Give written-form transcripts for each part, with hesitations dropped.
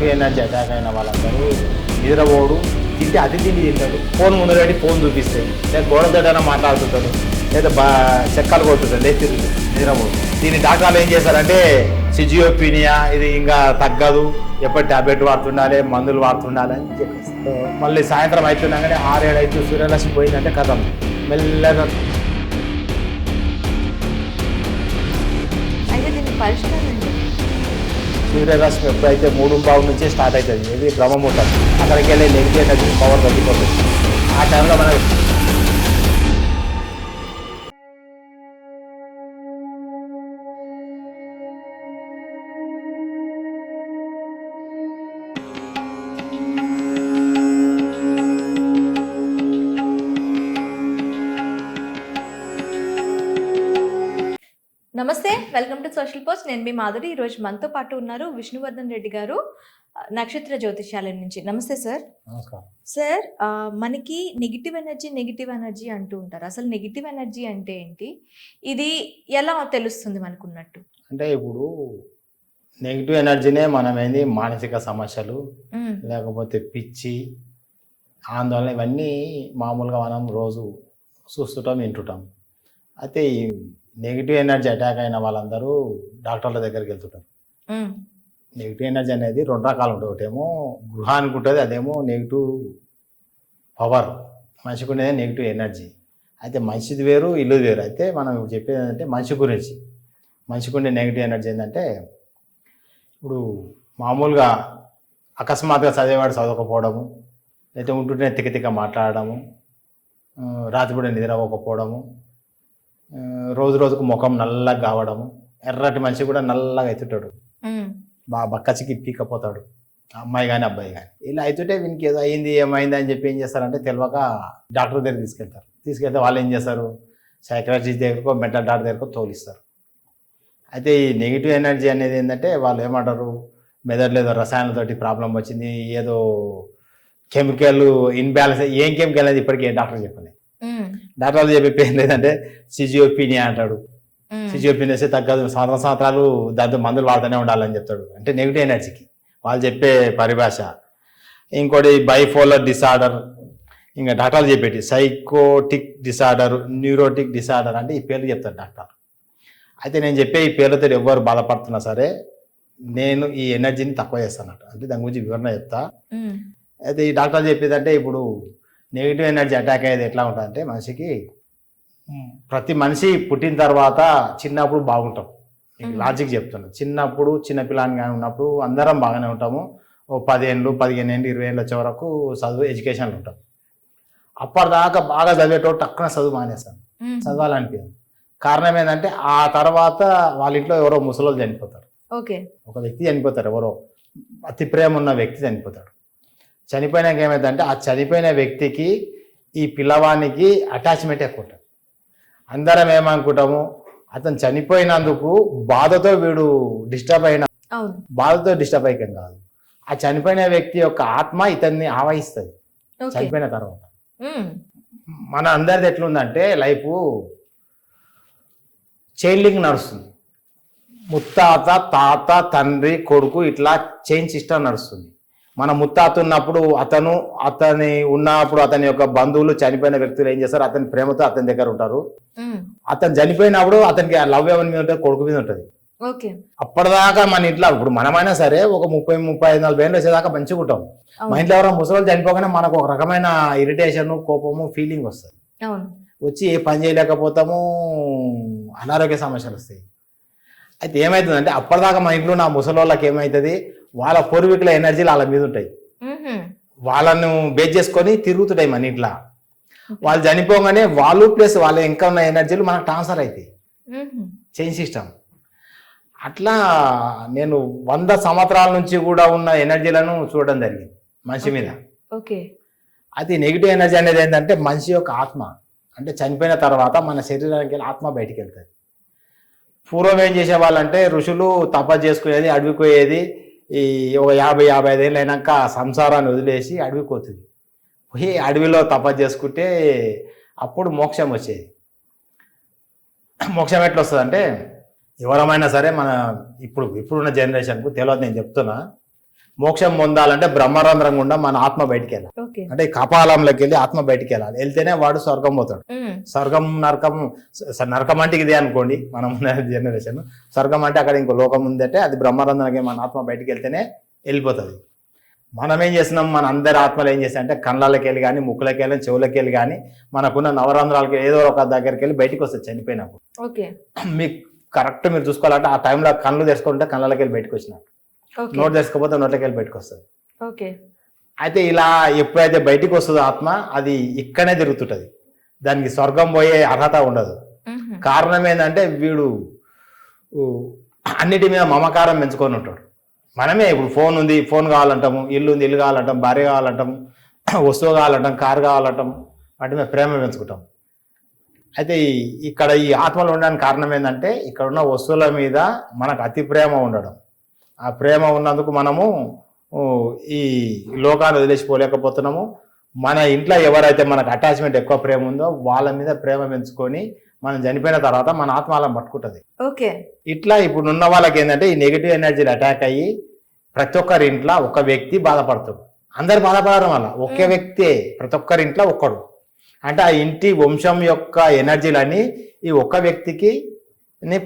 Negative energy attack అయిన వాళ్ళందరూ నిద్రపోడు, తింటే అతి తిండి తింటాడు, ఫోన్ ముందు పెట్టి ఫోన్ చూపిస్తాడు, లేదా గోడతోటైనా మాట్లాడుతుంటాడు, లేదా చెక్కలు కొడుతుంటాడు, లేదు తిరుగుతాడు, నిద్రపోడు. దీన్ని డాక్టర్లు ఏం చేస్తారంటే సిజియోపీనియా, ఇది ఇంకా తగ్గదు, ఎప్పటి టాబ్లెట్ వాడుతుండాలి, మందులు వాడుతుండాలి అని చెప్పేస్తారు. మళ్ళీ సాయంత్రం అవుతున్నాగానే 6-7 అయితే సూర్యరశ్మి పోయిందంటే కథం మెల్లగా. సూర్యరశ్మి ఎప్పుడైతే 3:15 నుంచే స్టార్ట్ అవుతుంది, ఇది బ్రహ్మముహూర్తం, అక్కడికి వెళ్ళి నెగిటివ్ ఎనర్జీ పవర్ తగ్గిపోతుంది. ఆ టైంలో మనకి నమస్తే, వెల్కమ్ టు సోషల్ పోస్ట్. నేను మీ మాధురి. ఈరోజు మనతో పాటు ఉన్నారు విష్ణువర్ధన్ రెడ్డి గారు, నక్షత్ర జ్యోతిష్యాలయం నుంచి. నమస్తే సార్. నమస్కారం సార్, మనకి నెగిటివ్ ఎనర్జీ అంటూ ఉంటారు. అసలు నెగిటివ్ ఎనర్జీ అంటే ఏంటి, ఇది ఎలా తెలుస్తుంది మనకున్నట్టు? అంటే ఇప్పుడు నెగిటివ్ ఎనర్జీనే మనం ఏంది మానసిక సమస్యలు, లేకపోతే పిచ్చి, ఆందోళన, ఇవన్నీ మామూలుగా మనం రోజు చూస్తుంటాం, వింటుంటాం. అయితే ఈ నెగిటివ్ ఎనర్జీ అటాక్ అయిన వాళ్ళందరూ డాక్టర్ల దగ్గరికి వెళ్తుంటారు. నెగిటివ్ ఎనర్జీ అనేది 2 రకాలు ఉంటుంది. ఒకటేమో గృహానికి ఉంటుంది, అదేమో నెగిటివ్ పవర్, మనిషికి ఉండేది నెగిటివ్ ఎనర్జీ. అయితే మనిషిది వేరు, ఇల్లు వేరు. అయితే మనం ఇప్పుడు చెప్పేది ఏంటంటే మనిషి గురించి. మనిషికి ఉండే నెగిటివ్ ఎనర్జీ ఏంటంటే, ఇప్పుడు మామూలుగా అకస్మాత్తుగా చదివేవాడు చదవకపోవడము, అయితే ఉంటుంటే తిక్క మాట్లాడడము, రాత్రిపూట నిద్ర అవ్వకపోవడము, రోజు రోజుకు ముఖం నల్లగా కావడము, ఎర్రటి మనిషి కూడా నల్లగా అవుతుంటాడు, బాగా బక్కచికి పీకపోతాడు, అమ్మాయి కానీ అబ్బాయి కానీ. ఇలా అవుతుంటే వీనికి ఏదో అయింది, ఏమైంది అని చెప్పి ఏం చేస్తారంటే తెలియక డాక్టర్ దగ్గర తీసుకెళ్తే వాళ్ళు ఏం చేస్తారు, సైకాలజిస్ట్ దగ్గరకో మెంటల్ డాక్టర్ దగ్గరకో తోలిస్తారు. అయితే ఈ నెగిటివ్ ఎనర్జీ అనేది ఏంటంటే వాళ్ళు ఏమంటారు, మెదడులో ఏదో రసాయనాలతోటి ప్రాబ్లం వచ్చింది, ఏదో కెమికల్ ఇన్బ్యాలెన్స్. ఏం కెమికల్ అనేది ఇప్పటికీ డాక్టర్ చెప్పలేదు. డాక్టర్లు చెప్పే పేరు ఏంటంటే సిజియోపీనియా అంటాడు. సిజియోపీనియా వస్తే తగ్గదు, సంవత్సరాలు దాంతో మందులు వాడుతూనే ఉండాలని చెప్తాడు. అంటే నెగిటివ్ ఎనర్జీకి వాళ్ళు చెప్పే పరిభాష. ఇంకోటి బైపోలర్ డిసార్డర్, ఇంకా డాక్టర్లు చెప్పేటి సైకోటిక్ డిసార్డర్, న్యూరోటిక్ డిసార్డర్, అంటే ఈ పేర్లు చెప్తారు డాక్టర్. అయితే నేను చెప్పే ఈ పేర్లతో ఎవరు బాధపడుతున్నా సరే నేను ఈ ఎనర్జీని తక్కువ చేస్తానట, అంటే దాని గురించి వివరణ చెప్తా. అయితే ఈ డాక్టర్లు చెప్పేదంటే ఇప్పుడు నెగిటివ్ ఎనర్జీ అటాక్ అయ్యేది ఎట్లా ఉంటుందంటే, మనిషికి ప్రతి మనిషి పుట్టిన తర్వాత చిన్నప్పుడు బాగుంటాం. లాజిక్ చెప్తున్నాను. చిన్నప్పుడు చిన్నపిల్లానిగా ఉన్నప్పుడు అందరం బాగానే ఉంటాము. ఓ 10 ఏళ్ళు 15 ఏళ్ళు 20 ఏళ్ళు వచ్చే వరకు చదువు ఎడ్యుకేషన్లో ఉంటాం. అప్పటిదాకా బాగా చదివేటోడు టక్కున చదువు మానేస్తాను, చదవాలనిపించదు. కారణం ఏంటంటే ఆ తర్వాత వాళ్ళ ఇంట్లో ఎవరో ముసలోళ్ళు చనిపోతారు. ఒక వ్యక్తి చనిపోతారు, ఎవరో అతి ప్రేమ ఉన్న వ్యక్తి చనిపోతాడు. చనిపోయినాక ఏమైందంటే ఆ చనిపోయిన వ్యక్తికి ఈ పిల్లవానికి అటాచ్మెంట్ ఎక్కువ ఉంటుంది. అందరం ఏమనుకుంటాము, అతను చనిపోయినందుకు బాధతో వీడు డిస్టర్బ్ అయినా, బాధతో డిస్టర్బ్ అయ్యాం కాదు, ఆ చనిపోయిన వ్యక్తి యొక్క ఆత్మ ఇతన్ని ఆవహిస్తుంది చనిపోయిన తర్వాత. మన అందరిది ఎట్లుందంటే లైఫ్ చైల్డింగ్ నడుస్తుంది. ముత్తాత, తాత, తండ్రి, కొడుకు, ఇట్లా చైన్ సిస్టమ్ నడుస్తుంది. మన ముత్తాత ఉన్నప్పుడు అతని ఉన్నప్పుడు అతని యొక్క బంధువులు చనిపోయిన వ్యక్తులు ఏం చేస్తారు, అతని ప్రేమతో అతని దగ్గర ఉంటారు. అతను చనిపోయినప్పుడు అతనికి లవ్ ఎవరి మీద ఉంటుంది, కొడుకు మీద ఉంటుంది. అప్పటిదాకా మన ఇంట్లో ఇప్పుడు మనమైనా సరే ఒక 30-35-40 ఏళ్ళు వచ్చేదాకా మంచిగా ఉంటాం. మా ఇంట్లో ఎవరో ముసలి చనిపోగానే మనకు ఒక రకమైన ఇరిటేషన్, కోపము, ఫీలింగ్ వస్తుంది. వచ్చి ఏ పని చేయలేకపోతాము, అనారోగ్య సమస్యలు వస్తాయి. అయితే ఏమవుతుందంటే అప్పటిదాకా మా ఇంట్లో నా ముసలి వాళ్ళకి ఏమవుతుంది, వాళ్ళ పూర్వీకుల ఎనర్జీలు వాళ్ళ మీద ఉంటాయి, వాళ్ళను బేస్ చేసుకొని తిరుగుతుంటాయి మన ఇంట్లో. వాళ్ళు చనిపోగానే వాళ్ళు ప్లస్ వాళ్ళ ఇంకా ఉన్న ఎనర్జీలు మనకు ట్రాన్స్ఫర్ అవుతాయి, చైన్ సిస్టమ్. అట్లా నేను 100 సంవత్సరాల నుంచి కూడా ఉన్న ఎనర్జీలను చూడడం జరిగింది మనిషి మీద. అది నెగిటివ్ ఎనర్జీ అనేది ఏంటంటే మనిషి యొక్క ఆత్మ, అంటే చనిపోయిన తర్వాత మన శరీరానికి వెళ్ళి ఆత్మ బయటికి వెళ్తుంది. పూర్వం ఏం చేసేవాళ్ళంటే ఋషులు తపస్సు చేసుకునేది, అడవికి పోయేది. ఈ ఒక 50-55 ఏళ్ళు అయినాక సంసారాన్ని వదిలేసి అడవికి పోతుంది. పోయి అడవిలో తపస్సు చేసుకుంటే అప్పుడు మోక్షం వచ్చేది. మోక్షం ఎట్లా వస్తుంది అంటే, ఎవరమైనా సరే మన ఇప్పుడున్న జనరేషన్కు తెలియదు, నేను చెప్తున్నా. మోక్షం పొందాలంటే బ్రహ్మరంధ్రం గుండా మన ఆత్మ బయటికి వెళ్ళాలి. ఓకే. అంటే ఈ కపాలంలోకి వెళ్ళి ఆత్మ బయటికి వెళ్ళాలి. వెళ్తేనే వాడు స్వర్గం పోతాడు. స్వర్గం నరకం, నరకం అంటే ఇదే అనుకోండి మనం జనరేషన్. స్వర్గం అంటే అక్కడ ఇంకో లోకం ఉందంటే అది బ్రహ్మరంధ్రానికి మన ఆత్మ బయటికి వెళ్తేనే వెళ్ళిపోతుంది. మనం ఏం చేస్తున్నాం, మన అందరి ఆత్మలు ఏం చేస్తాయి అంటే కళ్ళకి వెళ్ళి కానీ, ముక్కులకి వెళ్ళి, చెవులకి వెళ్ళి కానీ, మనకున్న నవరంధ్రాలకి ఏదో ఒక దగ్గరికి వెళ్ళి బయటికి వస్తుంది చనిపోయినప్పుడు. ఓకే. మీకు కరెక్ట్ మీరు చూసుకోవాలంటే ఆ టైంలో కళ్ళు తెరుచుకుంటే కళ్ళకి వెళ్ళి బయటకు వచ్చినట్టు, నోట్ తెరుచుకోకపోతే నోట్లకి వెళ్ళి బయటకు వస్తుంది. ఓకే. అయితే ఇలా ఎప్పుడైతే బయటికి వస్తుందో ఆత్మ, అది ఇక్కడనే తిరుగుతుంటది. దానికి స్వర్గం పోయే అర్హత ఉండదు. కారణం ఏంటంటే వీడు అన్నిటి మీద మమకారం పెంచుకొని ఉంటాడు. మనమే ఇప్పుడు ఫోన్ ఉంది, ఫోన్ కావాలంటాము, ఇల్లు ఉంది, ఇల్లు కావాలంటాం, భార్య కావాలంటాం, వస్తువు కావాలంటాం, కారు కావాలంటాం, వాటి మీద ప్రేమ పెంచుకుంటాం. అయితే ఇక్కడ ఈ ఆత్మలు ఉండడానికి కారణం ఏంటంటే ఇక్కడ ఉన్న వస్తువుల మీద మనకు అతి ప్రేమ ఉండడం. ఆ ప్రేమ ఉన్నందుకు మనము ఈ లోకాన్ని వదిలేసిపోలేకపోతున్నాము. మన ఇంట్లో ఎవరైతే మనకు అటాచ్మెంట్ ఎక్కువ ప్రేమ ఉందో వాళ్ళ మీద ప్రేమ పెంచుకొని మనం చనిపోయిన తర్వాత మన ఆత్మ అలా పట్టుకుంటుంది. ఓకే. ఇట్లా ఇప్పుడు ఉన్న వాళ్ళకి ఏంటంటే ఈ నెగిటివ్ ఎనర్జీలు అటాక్ అయ్యి ప్రతి ఒక్కరి ఇంట్లో ఒక వ్యక్తి బాధపడుతాడు. అందరు బాధపడడం వల్ల ఒకే వ్యక్తే ప్రతి ఒక్కరి ఇంట్లో ఒక్కడు. అంటే ఆ ఇంటి వంశం యొక్క ఎనర్జీలన్నీ ఈ ఒక్క వ్యక్తికి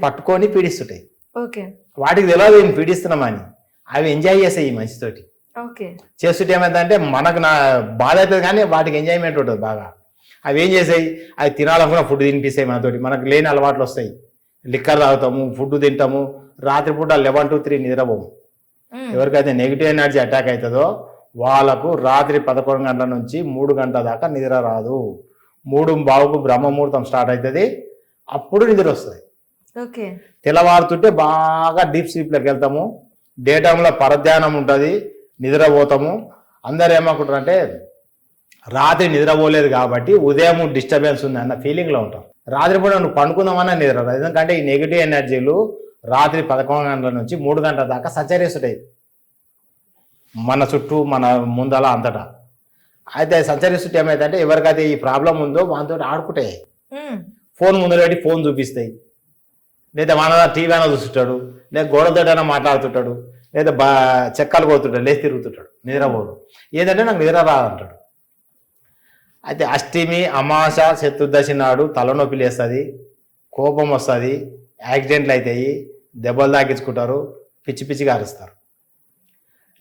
పట్టుకొని పీడిస్తుంటాయి. ఓకే. వాటికి తెలియదు నేను పీడిస్తున్నామని, అవి ఎంజాయ్ చేస్తాయి ఈ మనిషితోటి. ఓకే. చేస్తుంటే ఏమైందంటే మనకు నా బాధ అవుతుంది కానీ వాటికి ఎంజాయ్మెంట్ ఉంటుంది బాగా. అవి ఏం చేసాయి, అవి తినాలనుకున్న ఫుడ్ తినిపిస్తాయి మనతోటి. మనకు లేని అలవాట్లు వస్తాయి. లిక్కర్ తాగుతాము, ఫుడ్ తింటాము, రాత్రిపూట 11 to 3 నిద్రపోము. ఎవరికైతే నెగిటివ్ ఎనర్జీ అటాక్ అవుతుందో వాళ్ళకు రాత్రి 11 గంటల నుంచి 3 గంటల దాకా నిద్ర రాదు. 3:15కు బ్రహ్మముహూర్తం స్టార్ట్ అవుతుంది, అప్పుడు నిద్ర వస్తుంది. ఓకే. తెల్లవారుతుంటే బాగా డీప్ స్లీప్లోకి వెళ్తాము. డే టైంలో పరధ్యానం ఉంటుంది, నిద్రపోతాము. అందరు ఏమనుకుంటారు అంటే రాత్రి నిద్రపోలేదు కాబట్టి ఉదయం డిస్టర్బెన్స్ ఉంది అన్న ఫీలింగ్లో ఉంటాం. రాత్రిపూట నువ్వు పండుకుందామన్నా నిద్ర రాదు. ఎందుకంటే ఈ నెగిటివ్ ఎనర్జీలు రాత్రి 11 గంటల నుంచి 3 గంటల దాకా సంచరిస్తుంటాయి మన చుట్టూ, మన ముందల అంతటా. అయితే సంచరిస్తుంటే ఏమైందంటే ఎవరికైతే ఈ ప్రాబ్లం ఉందో వాళ్ళతో ఆడుకుంటాయి. ఫోన్ ముందు పెట్టి ఫోన్ చూపిస్తాయి, లేదా మన టీవీ అయినా చూస్తుంటాడు, లేదా గోడతోటైనా మాట్లాడుతుంటాడు, లేదా చెక్కలు పోతుంటాడు, లేచి తిరుగుతుంటాడు, నిద్రపోడు. ఏదంటే నాకు నిద్ర రాదంటాడు. అయితే అష్టమి, అమావాస, చతుర్దశి నాడు తలనొప్పి లేస్తుంది, కోపం వస్తుంది, యాక్సిడెంట్లు అవుతాయి, దెబ్బలు తాకించుకుంటారు, పిచ్చి పిచ్చిగా అరుస్తారు.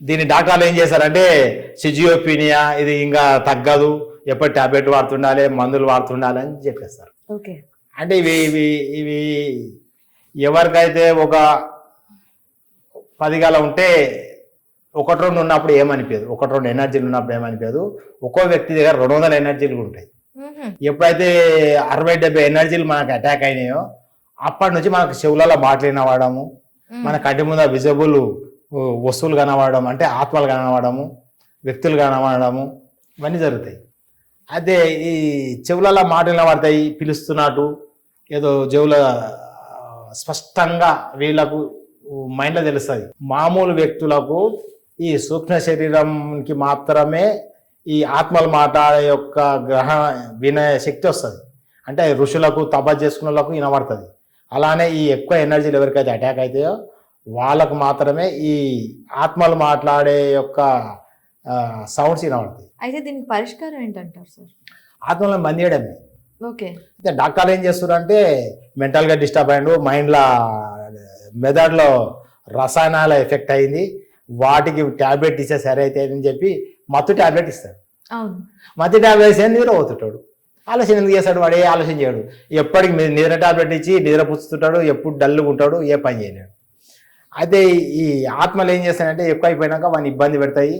దీన్ని డాక్టర్లు ఏం చేశారంటే సిజియోపీనియా, ఇది ఇంకా తగ్గదు, ఎప్పుడు టాబ్లెట్ వాడుతుండాలి, మందులు వాడుతుండాలి అని చెప్పేస్తారు. ఓకే. అంటే ఇవి ఇవి ఇవి ఎవరికైతే ఒక 10 గల ఉంటే 1-2 ఉన్నప్పుడు ఏమనిపించదు, 1-2 ఎనర్జీలు ఉన్నప్పుడు ఏమనిపించదు. ఒక్కో వ్యక్తి దగ్గర 200 ఎనర్జీలు ఉంటాయి. ఎప్పుడైతే 60-70 ఎనర్జీలు మనకు అటాక్ అయినాయో అప్పటి నుంచి మనకు చెవులలో మాటలు వినవడము, మన కంటి ముందు విజిబుల్ వస్తువులు కనబడడం, అంటే ఆత్మలు కనబడము, వ్యక్తులు కనబడము, ఇవన్నీ జరుగుతాయి. అయితే ఈ చెవులలో మాటలు వినబడతాయి, పిలుస్తున్నట్టు ఏదో చెవుల స్పష్టంగా వీళ్ళకు మైండ్లో తెలుస్తుంది. మామూలు వ్యక్తులకు ఈ సూక్ష్మ శరీరంకి మాత్రమే ఈ ఆత్మల మాట్లాడే యొక్క వినే శక్తి వస్తుంది. అంటే ఋషులకు తపస్సు చేసుకున్న వాళ్ళకు వినబడుతుంది. అలానే ఈ ఎక్కువ ఎనర్జీలు ఎవరికైతే అటాక్ అవుతాయో వాళ్ళకు మాత్రమే ఈ ఆత్మలు మాట్లాడే యొక్క సౌండ్స్ వినబడతాయి. అయితే దీనికి పరిష్కారం ఏంటంటారు సార్? ఆత్మలను బంద్ చేయడమే. ఓకే. అయితే డాక్టర్లు ఏం చేస్తారంటే మెంటల్గా డిస్టర్బ్ అయ్యిండు, మైండ్లో మెదడులో రసాయనాల ఎఫెక్ట్ అయింది, వాటికి ట్యాబ్లెట్ ఇస్తే సరే అయితే అని చెప్పి మత్తు ట్యాబ్లెట్ ఇస్తాడు. అవును. మత్తు ట్యాబ్లెట్ ఇస్తే నిద్ర పోతుంటాడు. ఆలోచన ఎందుకు చేస్తాడు, వాడు ఏ ఆలోచన చేయడు. ఎప్పటికి నిద్ర ట్యాబ్లెట్ ఇచ్చి నిద్ర పుచ్చుతుంటాడు, ఎప్పుడు డల్గా ఉంటాడు, ఏ పని చేయలేడు. అయితే ఈ ఆత్మలు ఏం చేస్తాయంటే ఎక్కువ అయిపోయినాక వాడిని ఇబ్బంది పెడతాయి,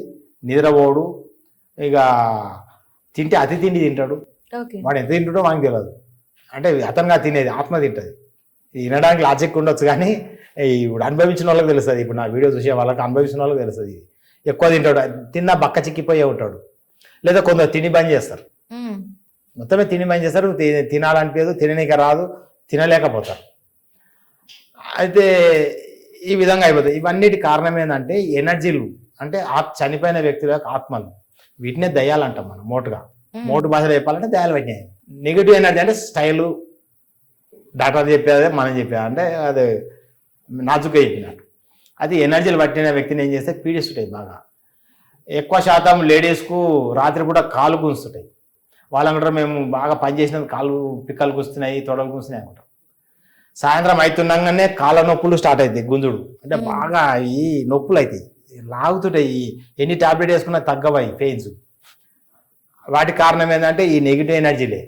నిద్రపోడు, ఇక తింటే అతి తిండి తింటాడు. వాడు ఎంత తింటాడో వానికి తెలియదు. అంటే అతనుగా తినేది ఆత్మ తింటుంది. వినడానికి లాజిక్ ఉండొచ్చు కానీ ఇప్పుడు అనుభవించిన వాళ్ళకి తెలుస్తుంది. ఇప్పుడు నా వీడియో చూసే వాళ్ళకి అనుభవించిన వాళ్ళకి తెలుస్తుంది. ఎక్కువ తింటాడు, తిన్న బక్క చిక్కిపోయే ఉంటాడు. లేదా కొందరు తిని బంద్ చేస్తారు, మొత్తమే తిని బంద్ చేస్తారు, తినాలనిపించదు, తిననీక రాదు, తినలేకపోతారు. అయితే ఈ విధంగా అయిపోతాయి. ఇవన్నిటి కారణం ఏంటంటే ఎనర్జీలు, అంటే చనిపోయిన వ్యక్తుల యొక్క ఆత్మలు, వీటినే దయ్యాలంటాం మనం. మోటు భాషలో చెప్పాలంటే దయ్యాలు పట్టినాయి. నెగిటివ్ ఎనర్జీ అంటే స్టైలు, డాక్టర్ చెప్పేదే మనం చెప్పేది, అంటే అది నాజుగా చెప్పినట్టు. అది ఎనర్జీలు పట్టిన వ్యక్తిని ఏం చేస్తే పీడిస్తుంటాయి బాగా. ఎక్కువ శాతం లేడీస్కు రాత్రి కూడా కాలు గుంజుతుంటాయి. వాళ్ళంటారు మేము బాగా పనిచేసిన కాళ్ళు పిక్కలు గుస్తున్నాయి, తొడలు గుస్తున్నాయి అనుకుంటారు. సాయంత్రం అవుతుండగానే కాళ్ళ నొప్పులు స్టార్ట్ అవుతాయి, గుంజుడు అంటే బాగా ఈ నొప్పులు అవుతాయి, లాగుతుంటాయి. ఎన్ని టాబ్లెట్ వేసుకున్నా తగ్గవాయి పెయిన్స్. వాటి కారణం ఏంటంటే ఈ నెగిటివ్ ఎనర్జీలే.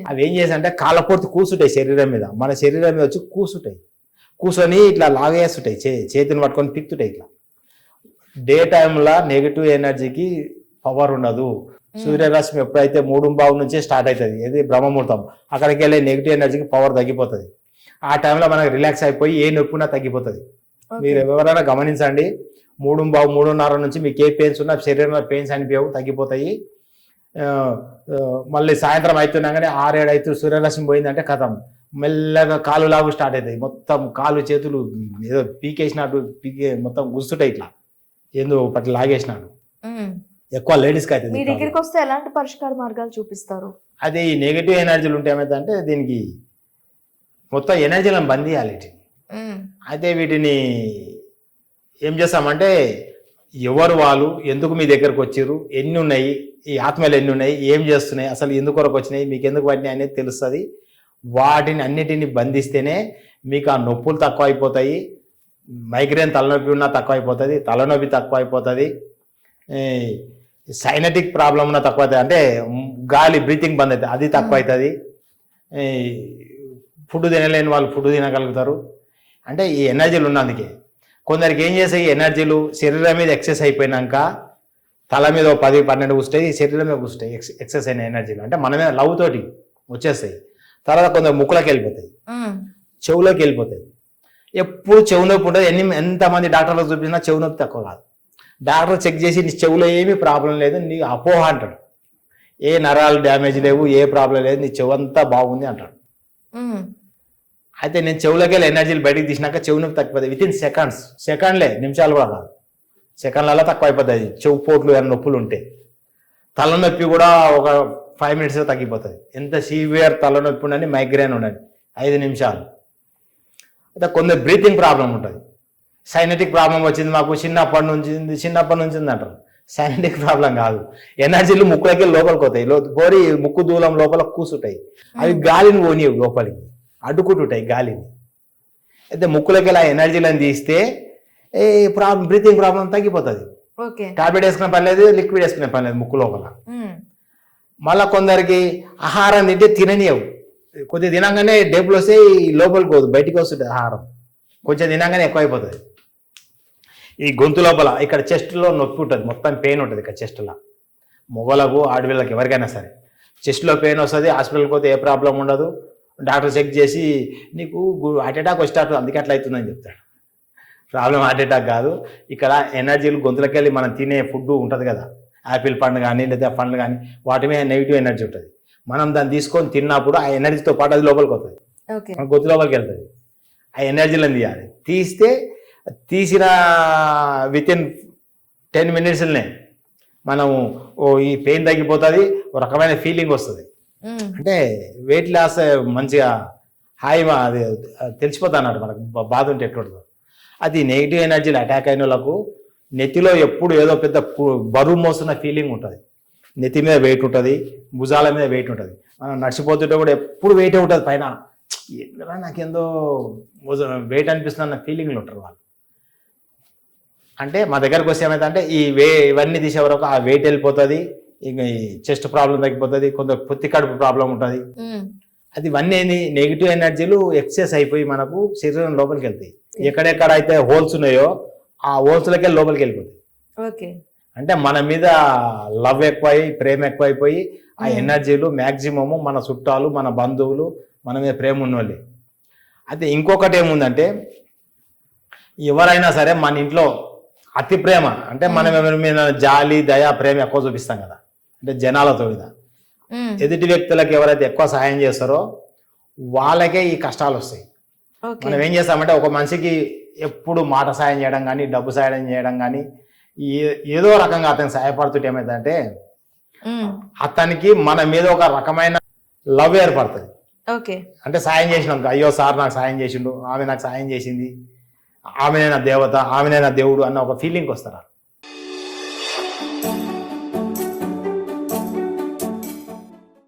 అవి ఏం చేస్తాయంటే కాళ్ళ పొడిచి కూర్చుంటాయి శరీరం మీద, మన శరీరం మీద వచ్చి కూర్చుంటాయి, కూర్చొని ఇట్లా లాగేస్తుంటాయి, చేతిని పట్టుకొని తిప్పుతుంటాయి ఇట్లా. డే టైంలో నెగిటివ్ ఎనర్జీకి పవర్ ఉండదు. సూర్యరశ్మి ఎప్పుడైతే 3:15 నుంచే స్టార్ట్ అవుతుంది, ఇది బ్రహ్మముహూర్తం, అక్కడికి వెళ్ళే నెగిటివ్ ఎనర్జీకి పవర్ తగ్గిపోతుంది. ఆ టైంలో మనకు రిలాక్స్ అయిపోయి ఏ నొప్పినా తగ్గిపోతుంది. మీరు ఎవరైనా గమనించండి, 3:15, 3:30 నుంచి మీకు ఏ పెయిన్స్ ఉన్నా శరీరంలో పెయిన్స్ అనిపించవు, తగ్గిపోతాయి. మళ్ళీ సాయంత్రం అవుతున్నాగానే 6-7 అవుతుంది, సూర్యరశ్మి పోయిందంటే కథం మెల్లగా కాలు లాగు స్టార్ట్ అవుతాయి. మొత్తం కాలు చేతులు ఏదో పీకేసినట్టు మొత్తం గుస్తుంటాయి, ఇట్లా ఏందో పట్ల లాగేసినాడు. ఎక్కువ లేడీస్కి అవుతుంది. మీ దగ్గరికి వస్తే ఎలాంటి పరిష్కార మార్గాలు చూపిస్తారు? అది ఈ నెగిటివ్ ఎనర్జీలు ఉంటే ఏమైందంటే దీనికి మొత్తం ఎనర్జీలను బంద్ చేయాలి. అయితే వీటిని ఏం చేస్తామంటే ఎవరు వాళ్ళు, ఎందుకు మీ దగ్గరకు వచ్చారు, ఎన్ని ఉన్నాయి, ఈ ఆత్మలు ఎన్ని ఉన్నాయి, ఏం చేస్తున్నాయి, అసలు ఎందుకు కొరకు వచ్చినాయి, మీకు ఎందుకు పడినాయి అనేది తెలుస్తుంది. వాటిని అన్నిటిని బంధిస్తేనే మీకు ఆ నొప్పులు తక్కువ అయిపోతాయి. మైగ్రేన్ తలనొప్పి ఉన్నా తక్కువ అయిపోతుంది, తలనొప్పి తక్కువ అయిపోతుంది, సైనటిక్ ప్రాబ్లం ఉన్నా తక్కువ అవుతుంది, అంటే గాలి బ్రీతింగ్ బంద్ అవుతుంది, అది తక్కువ అవుతుంది. ఫుడ్ తినలేని వాళ్ళు ఫుడ్ తినగలుగుతారు. అంటే ఈ ఎనర్జీలు ఉన్నందుకే కొందరికి ఏం చేస్తాయి, ఎనర్జీలు శరీరం మీద ఎక్సెస్ అయిపోయినాక తల మీద 10-12 కూస్తాయి, శరీరం మీద కూస్తాయి ఎక్సెస్ అయిన ఎనర్జీలు, అంటే మన మీద లవ్ తోటి వచ్చేస్తాయి. తర్వాత కొందరు ముక్కులోకి వెళ్ళిపోతాయి, చెవులోకి వెళ్ళిపోతాయి. ఎప్పుడు చెవు నొప్పి ఉంటుంది. ఎంతమంది డాక్టర్లకు చూపించినా చెవు నొప్పి తక్కువ కాదు. డాక్టర్ చెక్ చేసి నీ చెవులో ఏమీ ప్రాబ్లం లేదు, నీ అపోహ అంటాడు, ఏ నరాలు డ్యామేజ్ లేవు, ఏ ప్రాబ్లం లేదు, నీ చెవు అంతా బాగుంది అంటాడు. అయితే నేను చెవులోకి వెళ్ళి ఎనర్జీలు బయటకు తీసినాక చెవు నొప్పి తగ్గిపోతుంది. విత్ ఇన్ సెకండ్లే, నిమిషాలు కూడా కాదు, సెకండ్లలో తక్కువ అయిపోతుంది. చెవు పోట్లు ఏమైనా నొప్పులు ఉంటే, తలనొప్పి కూడా ఒక 5 minutes తగ్గిపోతుంది. ఎంత సివియర్ తలనొప్పి ఉండని, మైగ్రేన్ ఉండని 5 నిమిషాలు. అయితే కొందరు బ్రీతింగ్ ప్రాబ్లం ఉంటుంది, సైనటిక్ ప్రాబ్లం వచ్చింది మాకు చిన్నప్పటి నుంచి అంటారు. సైనటిక్ ప్రాబ్లం కాదు, ఎనర్జీలు ముక్కులకి లోపలికి పోతాయి, పోరి ముక్కు దూలం లోపల కూసుంటాయి, అవి గాలిని పోనీయవు, లోపలికి అడ్డుకుంటుంటాయి గాలిని. అయితే ముక్కులకి ఇలా ఎనర్జీలను తీస్తే ఏ ప్రాబ్లం, బ్రీతింగ్ ప్రాబ్లం తగ్గిపోతుంది. టాబ్లెట్ వేసుకునే పని లేదు, లిక్విడ్ వేసుకునే పని లేదు ముక్కు లోపల. మళ్ళీ కొందరికి ఆహారం తింటే తిననియవు, కొద్దిగా తినగానే డేపులు వస్తే లోపలికి పోదు, బయటికి వస్తుంది ఆహారం, కొంచెం తినగానే ఎక్కువ అయిపోతుంది. ఈ గొంతు లోపల ఇక్కడ చెస్ట్లో నొప్పి ఉంటుంది, మొత్తం పెయిన్ ఉంటుంది ఇక్కడ చెస్ట్లో. మొగలకు ఆడపిల్లకి ఎవరికైనా సరే చెస్ట్లో పెయిన్ వస్తుంది, హాస్పిటల్కి పోతే ఏ ప్రాబ్లం ఉండదు. డాక్టర్ చెక్ చేసి నీకు హార్ట్ అటాక్ వచ్చేటట్టు అందుకే అట్లా అవుతుందని చెప్తాడు. ప్రాబ్లం హార్ట్ అటాక్ కాదు, ఇక్కడ ఎనర్జీలు గొంతులకి వెళ్ళి మనం తినే ఫుడ్ ఉంటుంది కదా, యాపిల్ పండు కానీ లేదా పండ్లు కానీ, వాటి మీద నెగిటివ్ ఎనర్జీ ఉంటుంది. మనం దాన్ని తీసుకొని తిన్నప్పుడు ఆ ఎనర్జీతో పాటు అది లోపలికి వస్తుంది, మన గొంతు లోపలికి వెళ్తుంది. ఆ ఎనర్జీలను తీయాలి, తీసిన విత్ ఇన్ 10 minutesనే మనము ఈ పెయిన్ తగ్గిపోతుంది, ఒక రకమైన ఫీలింగ్ వస్తుంది. అంటే వెయిట్ లాస్ మంచిగా హాయి అది తెలిసిపోతా అన్నట్టు, మనకు బాధ ఉంటే ఎట్లుంటుందో. అది నెగిటివ్ ఎనర్జీలు అటాక్ అయిన వాళ్ళకు నెత్తిలో ఎప్పుడు ఏదో పెద్ద బరువు మోస్తున్న ఫీలింగ్ ఉంటుంది, నెత్తి మీద వెయిట్ ఉంటుంది, భుజాల మీద వెయిట్ ఉంటుంది. మనం నడిచిపోతుంటే కూడా ఎప్పుడు వెయిట్ ఉంటుంది పైన, ఎందుకంటే నాకేందో వెయిట్ అనిపిస్తుంది అన్న ఫీలింగ్లు ఉంటారు వాళ్ళు. అంటే మా దగ్గరకు వస్తే ఏమైందంటే ఇవన్నీ తీసే వరకు ఆ వెయిట్ వెళ్ళిపోతుంది, ఇంకా ఈ చెస్ట్ ప్రాబ్లం తగ్గిపోతుంది, కొంత పొత్తి కడుపు ప్రాబ్లం ఉంటుంది. అది ఇవన్నీ నెగిటివ్ ఎనర్జీలు ఎక్సెస్ అయిపోయి మనకు శరీరం లోపలికి వెళ్తాయి. ఎక్కడెక్కడ అయితే హోల్స్ ఉన్నాయో ఆ హోల్స్లకి లోపలికి వెళ్ళిపోతాయి. అంటే మన మీద లవ్ ఎక్కువై, ప్రేమ ఎక్కువైపోయి ఆ ఎనర్జీలు మ్యాక్సిమము మన చుట్టాలు, మన బంధువులు, మన మీద ప్రేమ ఉన్నోళ్ళే. అయితే ఇంకొకటి ఏముందంటే, ఎవరైనా సరే మన ఇంట్లో అతి ప్రేమ అంటే మనం ఎవరి మీద జాలి, దయ, ప్రేమ ఎక్కువ చూపిస్తాం కదా, అంటే జనాలతో మీద. ఎదుటి వ్యక్తులకు ఎవరైతే ఎక్కువ సాయం చేస్తారో వాళ్ళకే ఈ కష్టాలు వస్తాయి. మనం ఏం చేస్తామంటే ఒక మనిషికి ఎప్పుడు మాట సాయం చేయడం కానీ, డబ్బు సాయం చేయడం కానీ, ఏదో రకంగా అతనికి సహాయపడుతుంటే ఏమైందంటే అతనికి మన మీద ఒక రకమైన లవ్ ఏర్పడుతుంది. అంటే సాయం చేసినాం, అయ్యో సార్ నాకు సాయం చేసిండు, ఆమె నాకు సాయం చేసింది, ఆమెనే నా దేవత, ఆమెనే నా దేవుడు అన్న ఒక ఫీలింగ్ వస్తారు.